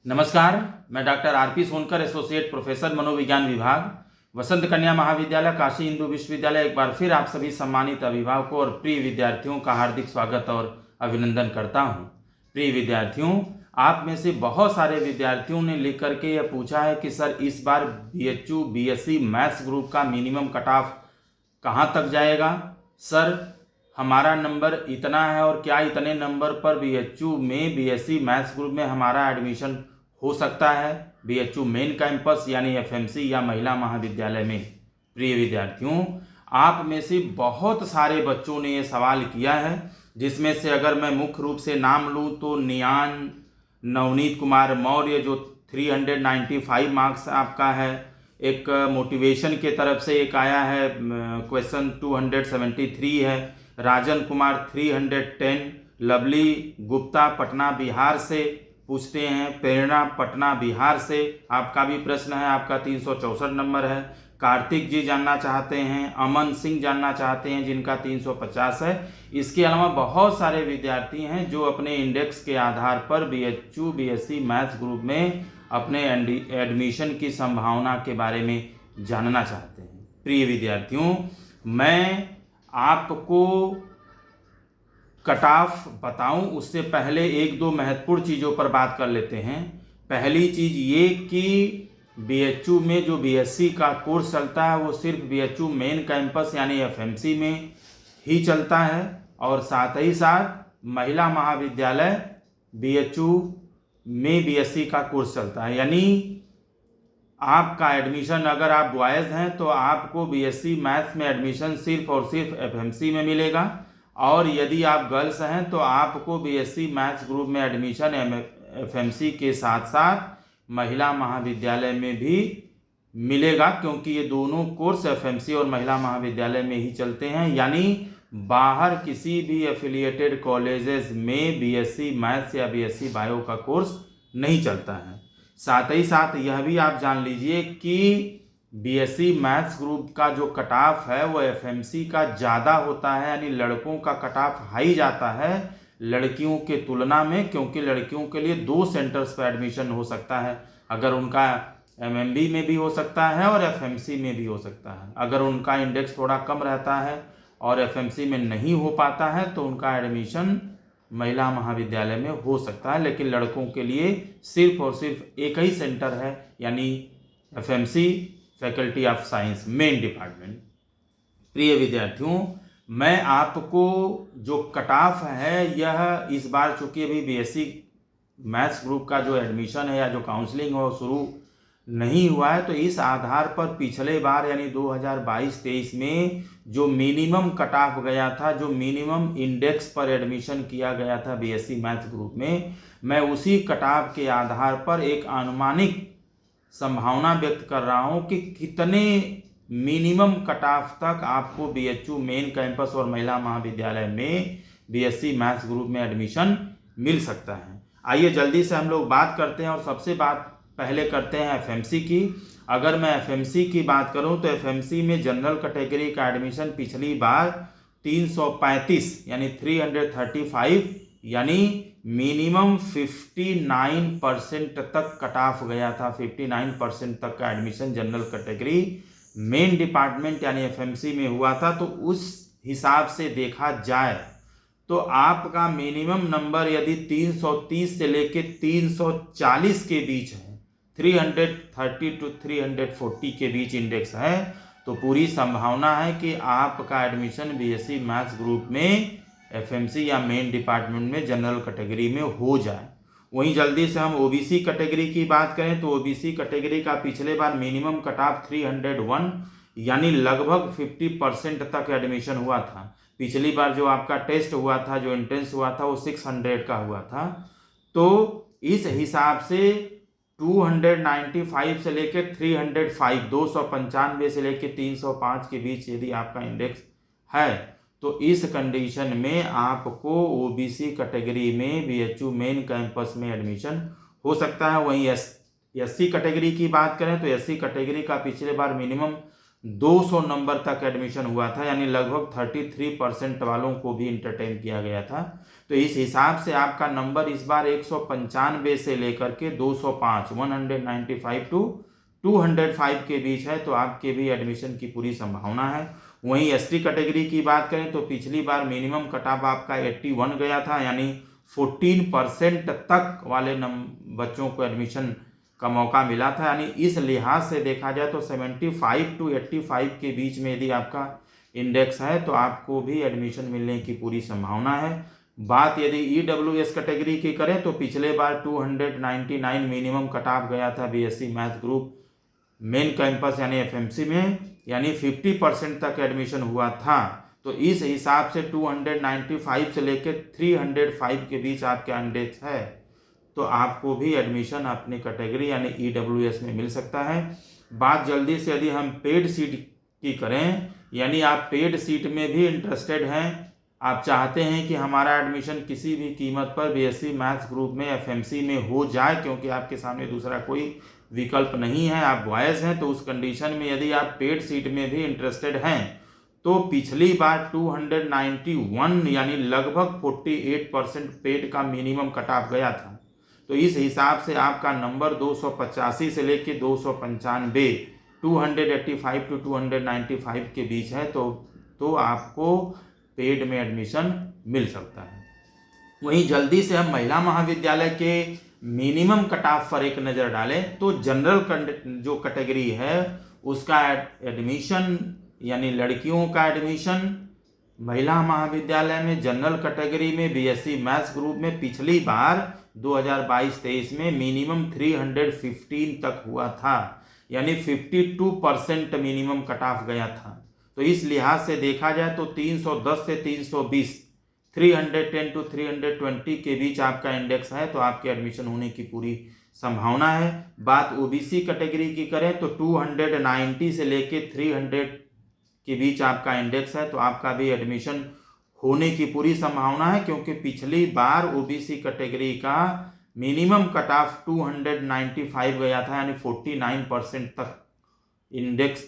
नमस्कार, मैं doctor RP Sonkar, associate professor मनोविज्ञान विभाग, वसंत कन्या महाविद्यालय काशी हिंदू विश्वविद्यालय। एक बार फिर आप सभी सम्मानित अभिभावकों और प्रिय विद्यार्थियों का हार्दिक स्वागत और अभिनंदन करता हूं। प्रिय विद्यार्थियों, आप में से बहुत सारे विद्यार्थियों ने लिख करके यह पूछा है कि सर इस बार बीएचयू बीएससी मैथ्स ग्रुप का मिनिमम कट ऑफ कहाँ तक जाएगा। सर हमारा नंबर इतना है और क्या इतने नंबर पर बीएचयू में बीएससी मैथ्स ग्रुप में हमारा एडमिशन हो सकता है बीएचयू मेन कैंपस यानी एफएमसी या महिला महाविद्यालय में। प्रिय विद्यार्थियों, आप में से बहुत सारे बच्चों ने ये सवाल किया है, जिसमें से अगर मैं मुख्य रूप से नाम लूँ तो नियान नवनीत कुमार मौर्य जो 395 मार्क्स आपका है। एक मोटिवेशन के तरफ से एक आया है क्वेश्चन 273 है। राजन कुमार 310, लवली गुप्ता पटना बिहार से पूछते हैं, प्रेरणा पटना बिहार से आपका भी प्रश्न है, आपका 364 नंबर है। कार्तिक जी जानना चाहते हैं, अमन सिंह जानना चाहते हैं जिनका 350 है। इसके अलावा बहुत सारे विद्यार्थी हैं जो अपने इंडेक्स के आधार पर बीएचयू बीएससी मैथ्स ग्रुप में अपने एडमिशन की संभावना के बारे में जानना चाहते हैं। प्रिय विद्यार्थियों, मैं आपको कट ऑफ बताऊं उससे पहले एक दो महत्वपूर्ण चीज़ों पर बात कर लेते हैं। पहली चीज़ ये कि बीएचयू में जो बीएससी का कोर्स चलता है वो सिर्फ बीएचयू मेन कैंपस यानी एफएमसी में ही चलता है, और साथ ही साथ महिला महाविद्यालय बीएचयू में बीएससी का कोर्स चलता है। यानी आपका एडमिशन अगर आप बॉयज़ हैं तो आपको बीएससी मैथ्स में एडमिशन सिर्फ और सिर्फ एफएमसी में मिलेगा, और यदि आप गर्ल्स हैं तो आपको बीएससी मैथ्स ग्रुप में एडमिशन एफएमसी के साथ साथ महिला महाविद्यालय में भी मिलेगा, क्योंकि ये दोनों कोर्स एफएमसी और महिला महाविद्यालय में ही चलते हैं। यानी बाहर किसी भी एफिलिएटेड कॉलेजेस में बीएससी मैथ्स या बीएससी बायो का कोर्स नहीं चलता है। साथ ही साथ यह भी आप जान लीजिए कि बीएससी मैथ्स ग्रुप का जो कट ऑफ है वो एफएमसी का ज़्यादा होता है, यानी लड़कों का कट ऑफ हाई जाता है लड़कियों के तुलना में, क्योंकि लड़कियों के लिए 2 सेंटर्स पर एडमिशन हो सकता है। अगर उनका एमएमबी में भी हो सकता है और एफएमसी में भी हो सकता है। अगर उनका इंडेक्स थोड़ा कम रहता है और एफएमसी में नहीं हो पाता है तो उनका एडमिशन महिला महाविद्यालय में हो सकता है, लेकिन लड़कों के लिए सिर्फ और सिर्फ एक ही सेंटर है, यानी FMC faculty of science main department. प्रिय विद्यार्थियों, मैं आपको जो कट ऑफ है यह इस बार चूंकि अभी बीएससी मैथ्स ग्रुप का जो एडमिशन है या जो काउंसलिंग है वो शुरू नहीं हुआ है, तो इस आधार पर पिछले बार यानी 2022-23 में जो मिनिमम कट ऑफ गया था, जो मिनिमम इंडेक्स पर एडमिशन किया गया था बीएससी मैथ्स ग्रुप में, मैं उसी कट ऑफ के आधार पर एक अनुमानित संभावना व्यक्त कर रहा हूं कि कितने मिनिमम कट ऑफ तक आपको बीएचयू मेन कैंपस और महिला महाविद्यालय में बीएससी मैथ्स ग्रुप में एडमिशन मिल सकता है। आइए जल्दी से हम लोग बात करते हैं, और सबसे बात पहले करते हैं एफएमसी की। अगर मैं एफएमसी की बात करूं तो एफएमसी में जनरल कैटेगरी का एडमिशन पिछली बार 335 यानी 335 यानी मिनिमम 59% तक कट ऑफ गया था। 59% तक का admission general category main department यानी एफएमसी में हुआ था। तो उस हिसाब से देखा जाए तो आपका मिनिमम नंबर यदि 330 से लेके 340 के बीच है, 330 to 340 के बीच इंडेक्स है, तो पूरी संभावना है कि आपका एडमिशन बीएससी मैथ्स ग्रुप में एफएमसी या मेन डिपार्टमेंट में जनरल कैटेगरी में हो जाए। वहीं जल्दी से हम ओबीसी कैटेगरी की बात करें तो ओबीसी कैटेगरी का पिछले बार मिनिमम कट ऑफ 301 यानी लगभग 50% तक एडमिशन हुआ था। पिछली बार जो आपका टेस्ट हुआ था, जो एंट्रेंस हुआ था, वो 600 का हुआ था। तो इस हिसाब से 295 से लेकर 305 295 से लेकर 305 के बीच यदि आपका इंडेक्स है तो इस कंडीशन में आपको ओबीसी कैटेगरी में बीएचयू मेन कैंपस में एडमिशन हो सकता है। वहीं एससी कैटेगरी की बात करें तो एससी कैटेगरी का पिछले बार मिनिमम 200 नंबर तक एडमिशन हुआ था, यानी लगभग 33% वालों को भी इंटरटेन किया गया था। तो इस हिसाब से आपका नंबर इस बार 195 से लेकर के 205 195 टू 205 के बीच है, तो आपके भी एडमिशन की पूरी संभावना है। वहीं एसटी कैटेगरी की बात करें तो पिछली बार मिनिमम कट ऑफ आपका 81 गया था, यानी 14% तक वाले बच्चों को एडमिशन का मौका मिला था। यानी इस लिहाज से देखा जाए तो 75 टू 85 के बीच में यदि आपका इंडेक्स है तो आपको भी एडमिशन मिलने की पूरी संभावना है। बात यदि ईडब्ल्यूएस कैटेगरी की करें तो पिछले बार 299 मिनिमम कट ऑफ गया था BSc math group main campus यानी एफएमसी में, यानी 50% तक एडमिशन हुआ था। तो इस हिसाब से 295 से लेकर 305 के बीच आपका इंडेक्स है, तो आपको भी एडमिशन अपनी कैटेगरी यानी ईडब्ल्यूएस में मिल सकता है। बात जल्दी से यदि हम पेड सीट की करें, यानी आप पेड सीट में भी इंटरेस्टेड हैं, आप चाहते हैं कि हमारा एडमिशन किसी भी कीमत पर बीएससी मैथ्स ग्रुप में एफएमसी में हो जाए, क्योंकि आपके सामने दूसरा कोई विकल्प नहीं है, आप बॉयज़ हैं, तो उस कंडीशन में यदि आप पेड सीट में भी इंटरेस्टेड हैं तो पिछली बार 291 यानी लगभग 48% पेड का मिनिमम कट ऑफ गया था। तो इस हिसाब से आपका नंबर 285 से लेकर 295 285 टू 295 के बीच है, तो आपको पेड में एडमिशन मिल सकता है। वहीं जल्दी से हम महिला महाविद्यालय के मिनिमम कट ऑफ पर एक नज़र डालें तो जनरल जो कैटेगरी है उसका एडमिशन यानी लड़कियों का एडमिशन महिला महाविद्यालय में जनरल कैटेगरी में बीएससी मैथ्स ग्रुप में पिछली बार 2022-23 में मिनिमम 315 तक हुआ था, यानी 52% मिनिमम कट ऑफ गया था। तो इस लिहाज से देखा जाए तो 310 से 320 310 टू 320 के बीच आपका इंडेक्स है, तो आपके एडमिशन होने की पूरी संभावना है। बात ओबीसी कैटेगरी की करें तो 290 से लेके 300 के बीच आपका इंडेक्स है, तो आपका भी एडमिशन होने की पूरी संभावना है, क्योंकि पिछली बार ओबीसी कैटेगरी का मिनिमम कट ऑफ 295 गया था, यानी 49% तक इंडेक्स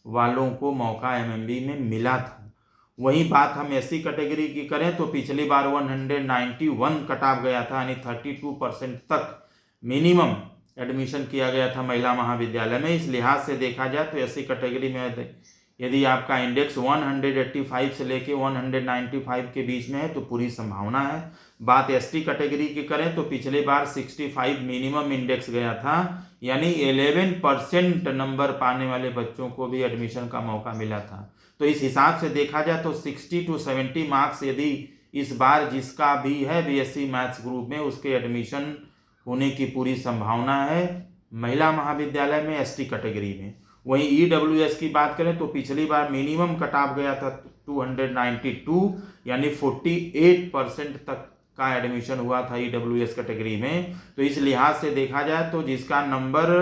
वालों को मौका एमएमबी में मिला था। वहीं बात हम एससी कैटेगरी की करें तो पिछली बार 191 कट ऑफ गया था, यानी 32% तक मिनिमम एडमिशन किया गया था महिला महाविद्यालय में। इस लिहाज से देखा जाए तो एससी कैटेगरी में यदि आपका इंडेक्स 185 से लेके 195 के बीच में है तो पूरी संभावना है। बात एसटी कैटेगरी की करें तो पिछली बार 65 मिनिमम इंडेक्स गया था, यानी 11% नंबर पाने वाले बच्चों को भी एडमिशन का मौका मिला था। तो इस हिसाब से देखा जाए तो 60 टू 70 मार्क्स यदि इस बार जिसका भी है बीएससी मैथ्स ग्रुप में उसके एडमिशन होने की पूरी संभावना है महिला महाविद्यालय में एसटी कैटेगरी में। वहीं ईडब्ल्यूएस की बात करें तो पिछली बार मिनिमम कट ऑफ गया था 292, यानी 48% तक का एडमिशन हुआ था ईडब्ल्यूएस कैटेगरी में। तो इस लिहाज से देखा जाए तो जिसका नंबर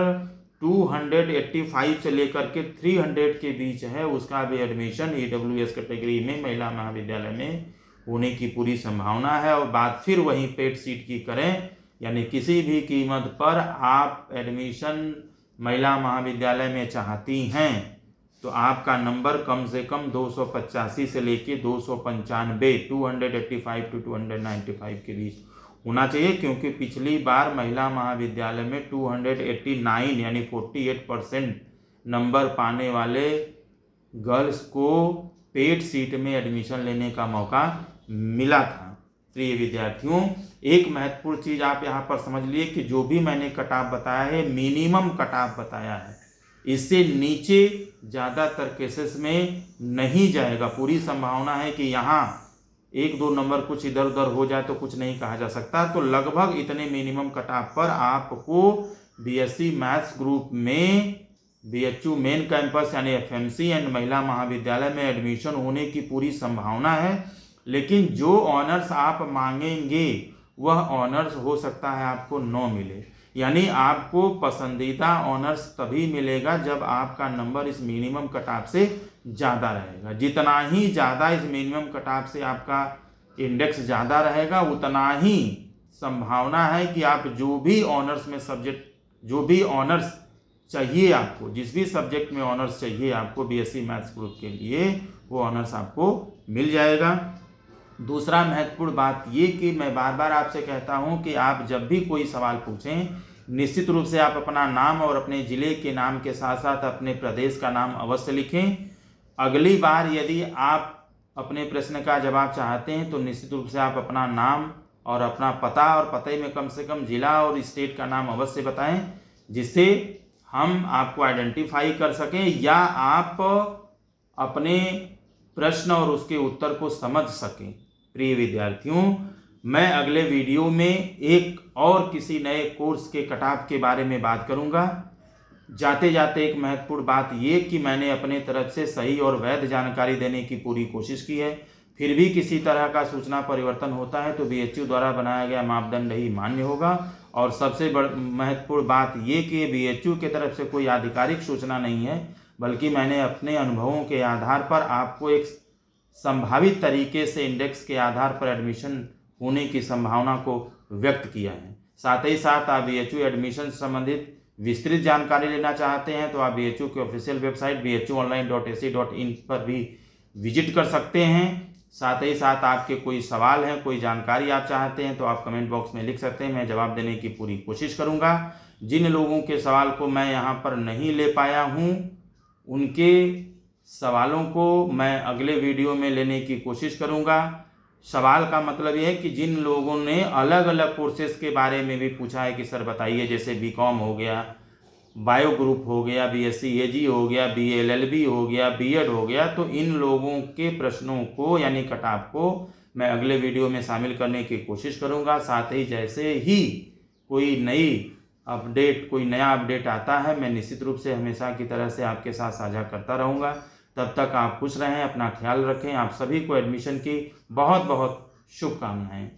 285 से लेकर के 300 के बीच है उसका भी एडमिशन ईडब्ल्यूएस कैटेगरी में महिला महाविद्यालय में होने की पूरी संभावना है। और बात फिर वहीं पेड सीट की करें, यानी किसी भी कीमत पर आप एडमिशन महिला महाविद्यालय में चाहती हैं तो आपका नंबर कम से कम 285 से लेके 295 285 टू 295 के बीच होना चाहिए, क्योंकि पिछली बार महिला महाविद्यालय में 289 यानी 48% नंबर पाने वाले गर्ल्स को पेड सीट में एडमिशन लेने का मौका मिला था। प्रिय विद्यार्थियों, एक महत्वपूर्ण चीज़ आप यहाँ पर समझ लिए कि जो भी मैंने कट ऑफ बताया है मिनिमम कट ऑफ बताया है, इससे नीचे ज़्यादातर केसेस में नहीं जाएगा। पूरी संभावना है कि यहाँ 1-2 नंबर कुछ इधर उधर हो जाए तो कुछ नहीं कहा जा सकता। तो लगभग इतने मिनिमम कट ऑफ पर आपको बीएससी मैथ्स ग्रुप में बीएचयू मेन कैंपस यानी एफएमसी एंड महिला महाविद्यालय में एडमिशन होने की पूरी संभावना है। लेकिन जो ऑनर्स आप मांगेंगे वह ऑनर्स हो सकता है आपको न मिले, यानी आपको पसंदीदा ऑनर्स तभी मिलेगा जब आपका नंबर इस मिनिमम कट ऑफ से ज़्यादा रहेगा। जितना ही ज़्यादा इस मिनिमम कट ऑफ से आपका इंडेक्स ज़्यादा रहेगा उतना ही संभावना है कि आप जो भी ऑनर्स में सब्जेक्ट जो भी ऑनर्स चाहिए आपको, जिस भी सब्जेक्ट में ऑनर्स चाहिए आपको बीएससी मैथ्स ग्रुप के लिए, वो ऑनर्स आपको मिल जाएगा। दूसरा महत्वपूर्ण बात ये कि मैं बार बार आपसे कहता हूँ कि आप जब भी कोई सवाल पूछें, निश्चित रूप से आप अपना नाम और अपने ज़िले के नाम के साथ साथ अपने प्रदेश का नाम अवश्य लिखें। अगली बार यदि आप अपने प्रश्न का जवाब चाहते हैं तो निश्चित रूप से आप अपना नाम और अपना पता और पते में कम से कम ज़िला और स्टेट का नाम अवश्य बताएं, जिससे हम आपको आइडेंटिफाई कर सकें या आप अपने प्रश्न और उसके उत्तर को समझ सकें। प्रिय विद्यार्थियों, मैं अगले वीडियो में एक और किसी नए कोर्स के कटऑफ के बारे में बात करूंगा। जाते जाते एक महत्वपूर्ण बात ये कि मैंने अपने तरफ से सही और वैध जानकारी देने की पूरी कोशिश की है। फिर भी किसी तरह का सूचना परिवर्तन होता है तो BHU द्वारा बनाया गया मापदंड ही मान्य होगा। और सबसे महत्वपूर्ण बात ये कि BHU की तरफ से कोई आधिकारिक सूचना नहीं है, बल्कि मैंने अपने अनुभवों के आधार पर आपको एक संभावित तरीके से इंडेक्स के आधार पर एडमिशन होने की संभावना को व्यक्त किया है। साथ ही साथ आप BHU एडमिशन संबंधित विस्तृत जानकारी लेना चाहते हैं तो आप BHU की ऑफिशियल वेबसाइट bhuonline.ac.in पर भी विजिट कर सकते हैं। साथ ही साथ आपके कोई सवाल हैं, कोई जानकारी आप चाहते हैं तो आप कमेंट बॉक्स में लिख सकते हैं, मैं जवाब देने की पूरी कोशिश करूंगा। जिन लोगों के सवाल को मैं यहाँ पर नहीं ले पाया हूँ उनके सवालों को मैं अगले वीडियो में लेने की कोशिश करूंगा। सवाल का मतलब ये है कि जिन लोगों ने अलग अलग कोर्सेज के बारे में भी पूछा है कि सर बताइए, जैसे BCom हो गया, बायो ग्रुप हो गया, BSc AG हो गया, BA LLB हो गया, B.Ed हो गया, तो इन लोगों के प्रश्नों को यानी कटऑफ को मैं अगले वीडियो में शामिल करने की कोशिश करूंगा। साथ ही जैसे ही कोई नया अपडेट आता है मैं निश्चित रूप से हमेशा की तरह से आपके साथ साझा करता रहूँगा। तब तक आप खुश रहें, अपना ख्याल रखें। आप सभी को एडमिशन की बहुत बहुत शुभकामनाएं।